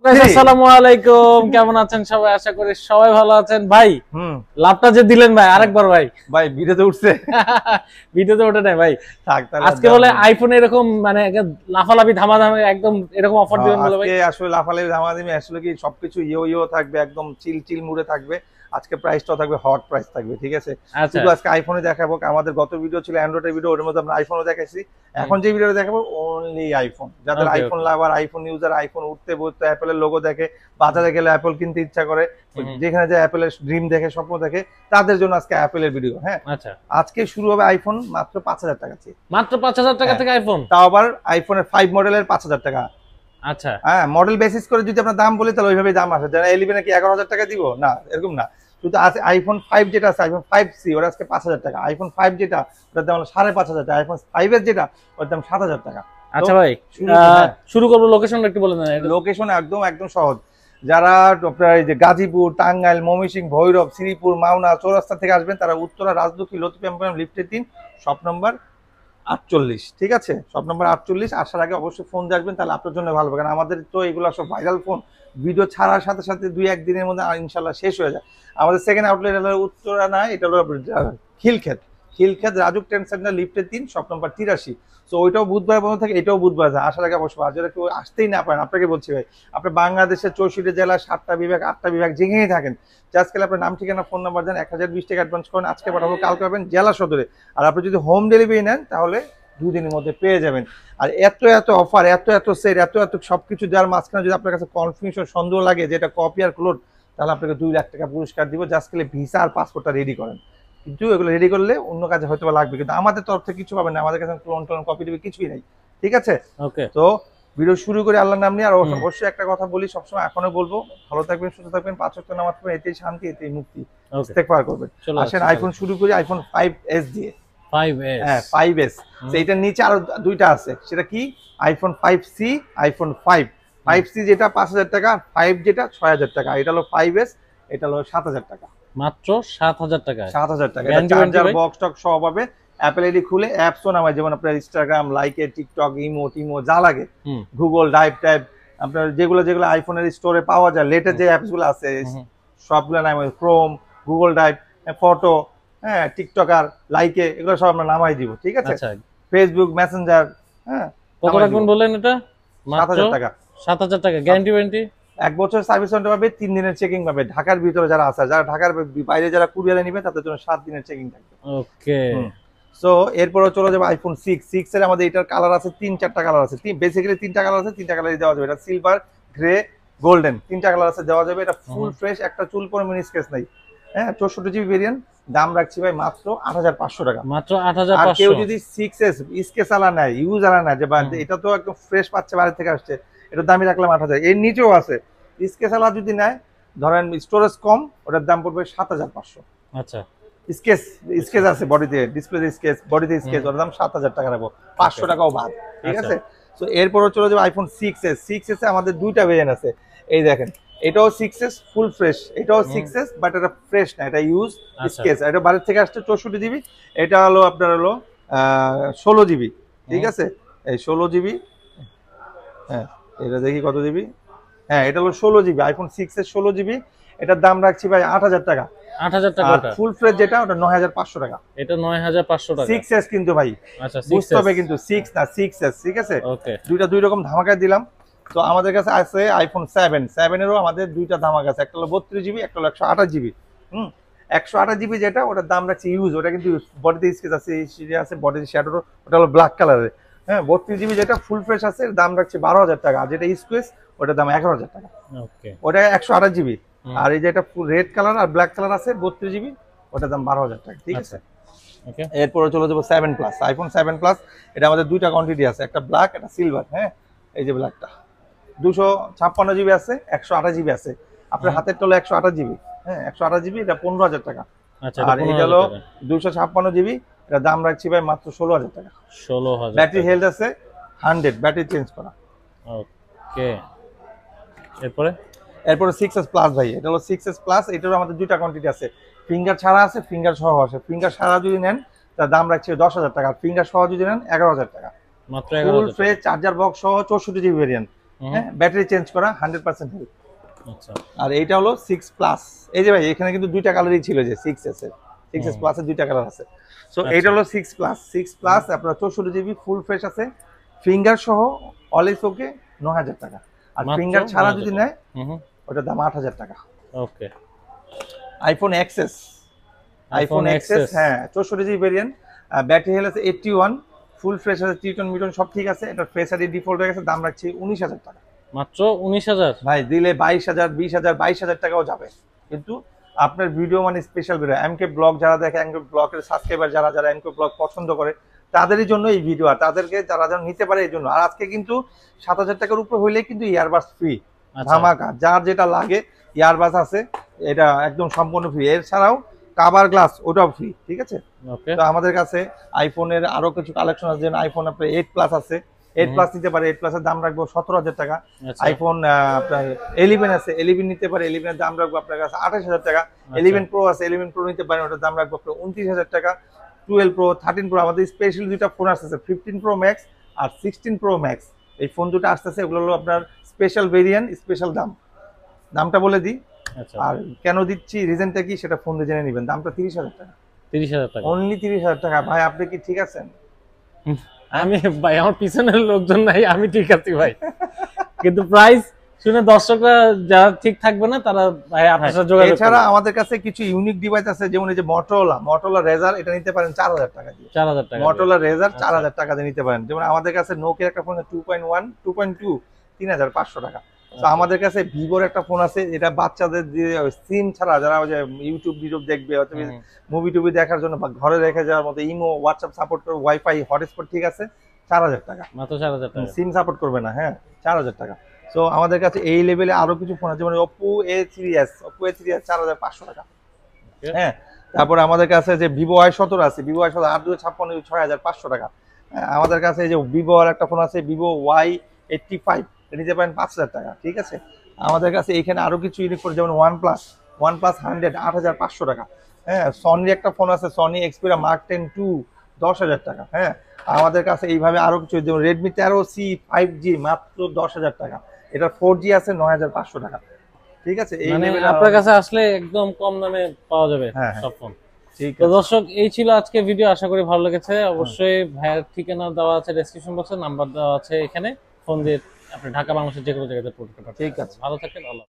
আসসালামু আলাইকুম, কেমন আছেন সবাই? আশা করি সবাই ভালো আছেন। ভাই লাভটা যে দিলেন ভাই, আরেকবার ভাই ভাই ভিডিওতে উঠছে ভিডিওতে ওঠে নাই ভাই। তাহলে আজকে বলে আইফোন এরকম মানে লাফালাফি ধামাধামি একদম এরকম অফার দিবেন বলে ভাই। আজকে আসলে লাফালাফি ধামাধামি আসলে কি সবকিছু ইয়ো থাকবে, একদম চিল চিল মুডে থাকবে। আজকে প্রাইসটাও থাকবে হট প্রাইস থাকবে, ঠিক আছে? শুধু আজকে আইফোনে দেখাবো। আমাদের গত ভিডিও ছিল অ্যান্ড্রয়েডের ভিডিও, ওর মধ্যে আমরা আইফোনও দেখাইছি। এখন যে ভিডিওটা দেখাবো অনলি আইফোন। যাদের আইফোন লাভার, আইফোন ইউজার, আইফোন উঠতে বসতে অ্যাপেলের লোগো দেখে, বাজারে গেলে অ্যাপল কিনতে ইচ্ছা করে, যেখানে যে অ্যাপেলের ড্রিম দেখে, স্বপ্ন দেখে, তাদের জন্য আজকে অ্যাপেলের ভিডিও। হ্যাঁ, আচ্ছা, আজকে শুরু হবে আইফোন মাত্র 5000 টাকা থেকে। মাত্র 5000 টাকা থেকে আইফোন, তাও আবার আইফোনের 5 মডেলের 5000 টাকা। আচ্ছা, হ্যাঁ, মডেল বেসিস করে যদি আপনার দাম বলি তাহলে ওইভাবেই দাম আসে। যারা 11 কি 11000 টাকা দিব না, এরকম না। শুধু আছে আইফোন 5 যেটা আছে, আইফোন 5C, ওটা আজকে 5000 টাকা। আইফোন 5 যেটা, ওটার দাম হলো 5500 টাকা। আইফোন 5 এর যেটা, ওটার দাম 7000 টাকা। আচ্ছা ভাই, শুরু করব। লোকেশনটা একটু বলে দেন। লোকেশন একদম সহজ। যারা আপনার এই যে গাজীপুর, টাঙ্গাইল, ময়মনসিংহ, ভৈরব, শ্রীপুর, মাওনা, চৌরাস্তা থেকে আসবেন, তারা উত্তরা রাজলক্ষ্মী লতিফ এম্পোরিয়াম লিফটে 3 শপ নম্বর 48, ঠিক আছে? শপ নম্বর 48 আসার আগে অবশ্যই ফোন দিয়ে আসবেন, তাহলে আপনার জন্য ভালো হবে। কারণ আমাদের তো এগুলো সব ভাইরাল ফোন, ভিডিও ছাড়ার সাথে সাথে 2-1 দিনের মধ্যে ইনশাল্লাহ শেষ হয়ে যায়। আমাদের সেকেন্ড আউটলেট হলো উত্তরা, না, এটা হলো খিলক্ষেত রাজুক ট্রেন্ড সেন্টার লিফটে 3 শপ নম্বর 83। তো ওইটাও বুধবার বন্ধ থাকে, এটাও বুধবার আছে। আসার আগে অবশ্যই, আর যারা কেউ আসতেই না পারেন, আপনাকে বলছি ভাই, আপনি বাংলাদেশের 64 জেলা, 7টা বিভাগ, 8টা বিভাগ, যেখানেই থাকেন, জাস্ট খালি আপনার নাম, ঠিকানা, ফোন নাম্বার দেন, 1020 টাকা অ্যাডভান্স করেন, আজকে পাঠাবো, কালকে পাবেন জেলা সদরে। আর আপনি যদি হোম ডেলিভারি নেন তাহলে 2 দিনের মধ্যে পেয়ে যাবেন। আর এত অফার, এত সেট, এত সবকিছু দেওয়ার মাঝখানে যদি আপনার কাছে কনফিউশন, সন্দেহ লাগে যে এটা কপি আর ক্লোন, তাহলে আপনাকে 2 লাখ টাকা পুরস্কার দিব। জাস্ট খালি ভিসা আর পাসপোর্টটা রেডি করেন। কিন্তু এগুলো রেডি করলে অন্য কাজে হয়তো লাগবে, কিন্তু আমাদের তরফ থেকে কিছু পাবেন না। আমাদের কাছে ক্লোন কপি দিবে কিছুই নেই, ঠিক আছে? ওকে, তো ভিডিও শুরু করে আল্লাহর নাম নিয়ে। আর অবশ্যই একটা কথা বলি, সবসময় এখনো বলবো, ভালো থাকবেন, সুস্থ থাকবেন, 5 ওয়াক্ত নামাজ পড়বেন, এতেই শান্তি, এতেই মুক্তি। ইস্তেগফার করবেন। আসেন আইফোন শুরু করি আইফোন 5s দিয়ে। 5s, হ্যাঁ 5s। এইটার নিচে আরো দুইটা আছে, সেটা কি? আইফোন 5C, আইফোন 5C যেটা 5000 টাকা, 5 যেটা 6000 টাকা। এটা হলো 5s, এটা হলো 7000 টাকা। মাত্র 7000 টাকা। 7000 টাকা। এটা চার্জার বক্স টক সব হবে। অ্যাপল আইডি খুলে অ্যাপসও নামায়, যেমন আপনার ইনস্টাগ্রাম, লাইকে, টিকটক, ইমো যা লাগে, গুগল ড্রাইভ টাইপ, আপনার যেগুলো আইফোনের স্টোরে পাওয়া যায়, লেটেস্ট যে অ্যাপসগুলো আছে সবগুলো নামাই, ক্রোম, গুগল ড্রাইভ, ফটো, হ্যাঁ, টিকটকার, লাইকে, এগুলো সব আমরা নামাই দিব, ঠিক আছে? ফেসবুক, মেসেঞ্জার, হ্যাঁ। কত রাখবেন বলেন? এটা 7000 টাকা। 7000 টাকা। গ্যারান্টি ওয়ারেন্টি 1 বছর সার্ভিস ওয়ারেন্টি পাবে, 3 দিনের চেকিং পাবে। ঢাকার ভিতরে যারা আছে, যারা ঢাকার বাইরে যারা কুরিয়ারে নেবে, তাদের জন্য 7 দিনের চেকিং থাকবে। ওকে, সো এরপরে চলে যাবে আইফোন 6 এর। আমাদের এটার কালার আছে 3-4টা কালার আছে। বেসিক্যালি 3টা কালার আছে, 3টা কালারই দেওয়া যাবে। এটা সিলভার, গ্রে, গোল্ডেন, 3টা কালার আছে, দেওয়া যাবে। এটা ফুল ফ্রেশ, একটা চুল পরে মিনি স্কেচ নাই। হ্যাঁ, 64GB ভেরিয়েন্ট। দাম রাখছি ভাই মাত্র 8500 টাকা। মাত্র 8500। আর কেউ যদি 6s স্কেচ আলা নেয়, ইউজ আলা নেয়, যে এটা তো একদম ফ্রেশ পাচ্ছে, বাইরে থেকে আসছে, এটার দামই রাখলাম 8000। এর নিচেও আছে স্কেচ আলা, যদি নেয়, ধরেন স্টোরেজ কম, ওটার দাম পড়বে 7500। আচ্ছা, স্কেচ আছে বডিতে, ডিসপ্লেতে স্কেচ, বডিতে স্কেচ, ওর দাম 7000 টাকা রাখবো, 500 টাকাও বাদ, ঠিক আছে? তো এরপরও চলে যাবে আইফোন 6s এ আমাদের 2টা ভেরিয়েন্ট আছে। এই দেখেন, এটাও 6s ফুল ফ্রেশ, এটাও 6s, বাট এটা ফ্রেশ না, এটা ইউজ স্কেচ। এটা বাইরে থেকে আসছে 64GB। এটা হলো আপনার হলো 16GB, ঠিক আছে? এই 16GB। হ্যাঁ, এটা দেখি কত জিবি। হ্যাঁ, এটা হলো 16GB, আইফোন 6s 16GB। এটার দাম রাখছি ভাই 8000 টাকা। 8000 টাকা। আর ফুল ফ্রেশ যেটা, ওটা 9500 টাকা। এটা 9500 টাকা। 6s কিন্তু ভাই, আচ্ছা, বুঝতে হবে কিন্তু 6 না 6s, ঠিক আছে? ওকে, দুইটা দুই রকম ধামাকা দিলাম। তো আমাদের কাছে আছে আইফোন 7 এরও আমাদের 2টা ধামাকা আছে। একটা হলো 32GB, একটা হলো 128GB। 128GB যেটা, ওটার দাম রাখছি ইউজ, ওটা কিন্তু বডিতে স্কেচ আছে, আছে বডিতে শ্যাডো, ওটা হলো ব্ল্যাক কালারের। হ্যাঁ, 32GB যেটা ফুল ফ্রেশ আছে, দাম রাখছি 12000 টাকা। আর যেটা স্কোয়েস, ওটার দাম 11000 টাকা। ওকে, ওটা 128GB। আর এই যে এটা রেড কালার আর ব্ল্যাক কালার আছে 32GB, ওটার দাম 12000 টাকা, ঠিক আছে? ওকে, এরপরে চলে যাবো 7 প্লাস, আইফোন 7 প্লাস। এটা আমাদের 2টা কোয়ান্টিটি আছে, একটা ব্ল্যাক, একটা সিলভার। হ্যাঁ, এই যে ব্ল্যাকটা 256GB আছে, 128GB আছে। আপনার হাতেরটা হলো 128GB। হ্যাঁ, 128GB, এটা 15000 টাকা। আর এটা হলো 256GB, এটা দাম রাখছি ভাই মাত্র 16000 টাকা। 16000। ব্যাটারি হেলথ আছে 100, ব্যাটারি চেঞ্জ করা। ওকে, এরপরে 6s প্লাস ভাই, এটা হলো 6s প্লাস। এটারও আমাদের 2টা কোয়ান্টিটি আছে, ফিঙ্গার ছাড়া আছে, ফিঙ্গার সহ আছে। ফিঙ্গার ছাড়া যদি নেন, তার দাম রাখছে 10000 টাকা। ফিঙ্গার সহ যদি নেন 11000 টাকা। মাত্র 11000। ফুল ফ্রেশ চার্জার বক্স সহ 64GB ভেরিয়েন্ট। হ্যাঁ, ব্যাটারি চেঞ্জ করা 100% হেলথ। আচ্ছা আর এইটা হলো 6 প্লাস। এই যে ভাই এখানে কিন্তু দুইটা কালারই ছিল, যে 6s এর 6s প্লাস এর দুইটা কালার আছে। সো এইটা হলো 6 প্লাস। 6 প্লাস আপনার 64 জিবি ফুল ফ্রেশ আছে, ফিঙ্গার সহ অলওয়েজ ওকে 9000 টাকা। আর মাত্র ফিঙ্গার ছাড়া যদি 9000 নেয় হুম ওটার দাম 8000 টাকা। ওকে আইফোন এক্সএস, আইফোন এক্সএস হ্যাঁ 64 জিবি ভেরিয়েন্ট, ব্যাটারি হেলথ আছে 81, ফুল ফ্রেশ আছে, টিটন মিটন সব ঠিক আছে। এটা ফেস আইডি ডিফল্ট হয়ে গেছে, দাম রাখছি 19000 টাকা। মাত্র 19000 ভাই দিলে 22000 20000 22000 টাকাও যাবে, কিন্তু আপনার ভিডিও মানে স্পেশাল ভিডিও। এমকে ব্লগ যারা দেখে, এমকে ব্লগের সাবস্ক্রাইবার যারা যারা এমকে ব্লগ পছন্দ করে, তাদেরই জন্য এই ভিডিও, আর তাদেরকে যারা যেন নিতে পারে এই জন্য। আর আজকে কিন্তু 7000 টাকার উপরে হইলে কিন্তু ইয়ারবাস ফ্রি, ধামাকা। যার যেটা লাগে ইয়ারবাস আছে, এটা একদম সম্পূর্ণ ফ্রি। এছাড়াও কাভার গ্লাস ওটাও ফ্রি, ঠিক আছে। ওকে তো আমাদের কাছে আইফোনের আরো কিছু কালেকশন আছে, যেমন আইফোন আপনার 8 প্লাস আছে, 8 প্লাস নিতে পারে। 8 প্লাসের দাম রাখবো 17000 টাকা। আচ্ছা আইফোন আপনার 11 আছে, 11 নিতে পারে, 11 এর দাম রাখবো আপনার কাছে 28000 টাকা। 11 প্রো আছে, 11 প্রো নিতে পারেন, ওটার দাম রাখবো আপনার 29000 টাকা। 12 প্রো 13 প্রো আমাদের স্পেশাল দুইটা ফোন আসতেছে, 15 প্রো ম্যাক্স আর 16 প্রো ম্যাক্স। এই ফোন দুটো আসতেছে, এগুলো হলো আপনার স্পেশাল ভেরিয়েন্ট, স্পেশাল দাম। দামটা বলে দিই, আচ্ছা আর কেন দিচ্ছি রিজনটা কি সেটা ফোন দিয়ে জেনে নেবেন। দামটা 30000 টাকা, 30000 টাকা। অনলি 30000 টাকা। ভাই আপনি কি ঠিক আছেন? আমি ভাই আমার পিছনের লোকজন নাই, আমি ঠিক আছি ভাই, কিন্তু প্রাইস শুনে দর্শকরা যারা ঠিক থাকবে না তারা ভাই আপনার সাথে যোগাযোগ এছাড়া করবে। আমাদের কাছে কিছু ইউনিক ডিভাইস আছে, যেমন এই যে মোটরোলা রেজার, এটা নিতে পারেন 4000 টাকা দিয়ে। 4000 টাকা মোটরোলা রেজার আচ্ছা। 4000 টাকা দিয়ে নিতে পারেন। যেমন আমাদের কাছে নোকিয়ার একটা ফোন 2.1 2.2 3500 টাকা। তো আচ্ছা। আমাদের কাছে ভিভোর একটা ফোন আছে, এটা বাচ্চাদের সিম ছাড়া যারা ওই যে ইউটিউব ভিডিও দেখবে অথবা মুভি টুভি দেখার জন্য বা ঘরে রেখে যাওয়ার মতো, ইমো হোয়াটসঅ্যাপ সাপোর্ট করে, ওয়াইফাই হটস্পট ঠিক আছে, 4000 টাকা। মাত্র 4000 টাকা। সিম সাপোর্ট করবে না, হ্যাঁ 4000 টাকা। সো আমাদের কাছে এই লেভেলে আরো কিছু ফোন আছে, যেমন Oppo A3s 4500 টাকা। হ্যাঁ, তারপরে আমাদের কাছে যে Vivo Y17 আছে, Vivo Y17 856 6500 টাকা। আমাদের কাছে এই যে Vivo আর একটা ফোন আছে, Vivo Y85, এটা নিতে পারেন 5000 টাকা, ঠিক আছে। আমাদের কাছে এখানে আরো কিছু ইউনিক ফোন, যেমন OnePlus 100 8500 টাকা। হ্যাঁ, সনির একটা ফোন আছে, সনি Xperia Mark 10 2 10000 টাকা। হ্যাঁ, আমাদের কাছে এইভাবে আরো কিছু, যেমন Redmi 13C 5G মাত্র 10000 টাকা। এটা 4G আছে 9500 টাকা, ঠিক আছে। এই মানে লেভেলে আপনার কাছে আসলে একদম কম দামে পাওয়া যাবে হ্যাঁ, সব ফোন। ঠিক তো আছে। দর্শক এই ছিল আজকে ভিডিও, আশা করি ভালো লেগেছে। অবশ্যই ভাইয়ের ঠিকানা দেওয়া আছে ডেসক্রিপশন বক্সে, নাম্বার দেওয়া আছে এখানে, ফোন দিয়ে আপনি ঢাকা বাংলাদেশের যে কোনো জায়গাতে পড়তে পারবেন। ঠিক আছে। ভালো থাকেন, আল্লাহ।